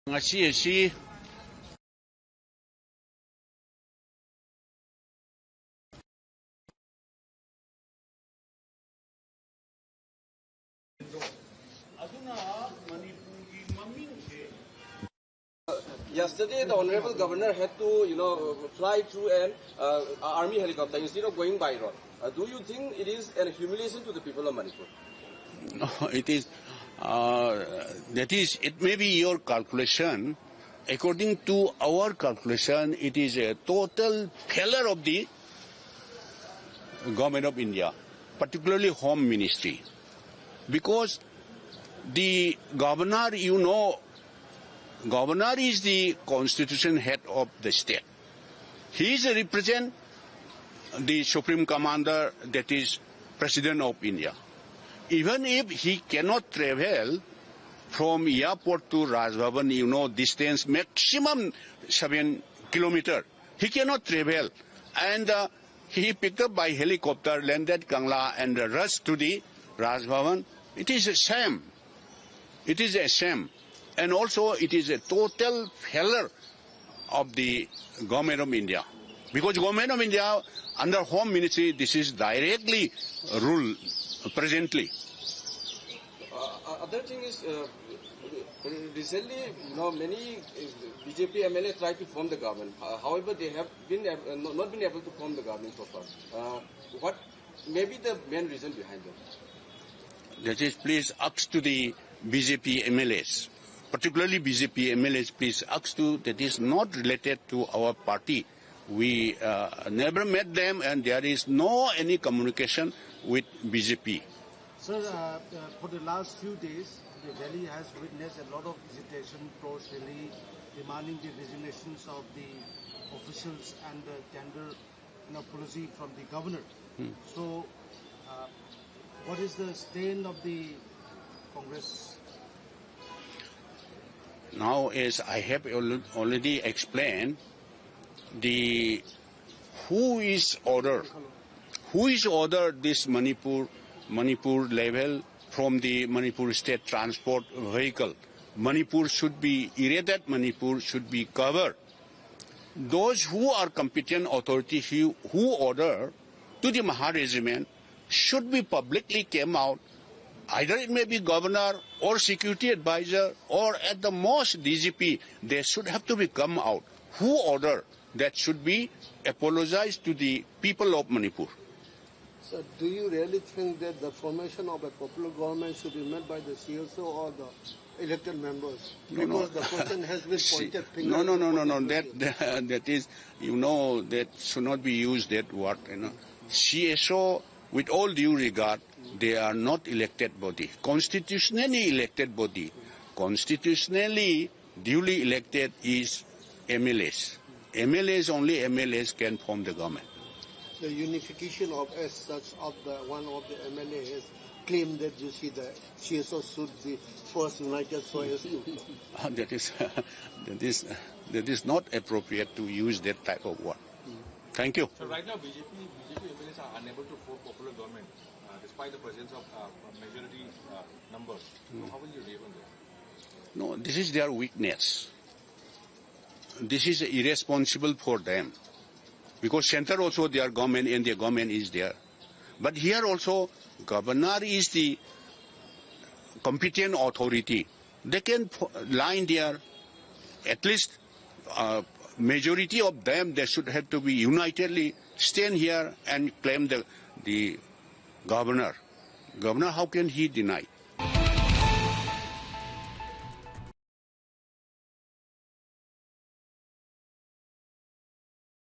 Ngasi asi yesterday, the Honorable Governor had to, fly through an army helicopter instead of going by road. Do you think it is a humiliation to the people of Manipur? No, it is. It may be your calculation. According to our calculation, it is a total failure of the Government of India, particularly Home Ministry. Because the governor, governor is the constitution head of the state. He is represent the Supreme Commander, that is President of India. Even if he cannot travel from airport to Raj Bhavan, distance maximum 7 kilometers, he cannot travel. And he picked up by helicopter, landed Kangla, and rushed to the Raj Bhavan. It is a shame. It is a shame. And also it is a total failure of the Government of India. Because Government of India, under Home Ministry, this is directly ruled presently. Other thing is, recently, many BJP MLA tried to form the government. However, they have not been able to form the government so far. What may be the main reason behind that? That is, please ask to the BJP MLAs, particularly BJP MLAs, please ask to, that is not related to our party. We never met them, and there is no any communication with BJP. Sir, for the last few days, Delhi has witnessed a lot of visitation pro-Delhi, demanding the resignations of the officials and the tender policy from the governor. So, what is the stand of the Congress? Now, as I have already explained, who is ordered this Manipur level from the Manipur state transport vehicle. Manipur should be irradiated, Manipur should be covered. Those who are competent authorities who order to the Maha regiment should be publicly came out. Either it may be governor or security advisor or at the most DGP. They should have to be come out. Who order that should be apologized to the people of Manipur. So do you really think that the formation of a popular government should be made by the CSO or the elected members? Because the question has been pointed finger. No. That is, that should not be used, that word. CSO, with all due regard, they are not elected body. Constitutionally elected body. Constitutionally duly elected is MLAs. Only MLAs can form the government. The unification of as such of one of the MLAs claimed that the CSO should be first united so as to. That is not appropriate to use that type of word. Thank you. So right now BJP MLAs are unable to form popular government despite the presence of majority numbers. So how will you react on that? No, this is their weakness. This is irresponsible for them. Because center also their government and their government is there. But here also governor is the competent authority. They can line there, at least majority of them, they should have to be unitedly stand here and claim the governor. Governor, how can he deny?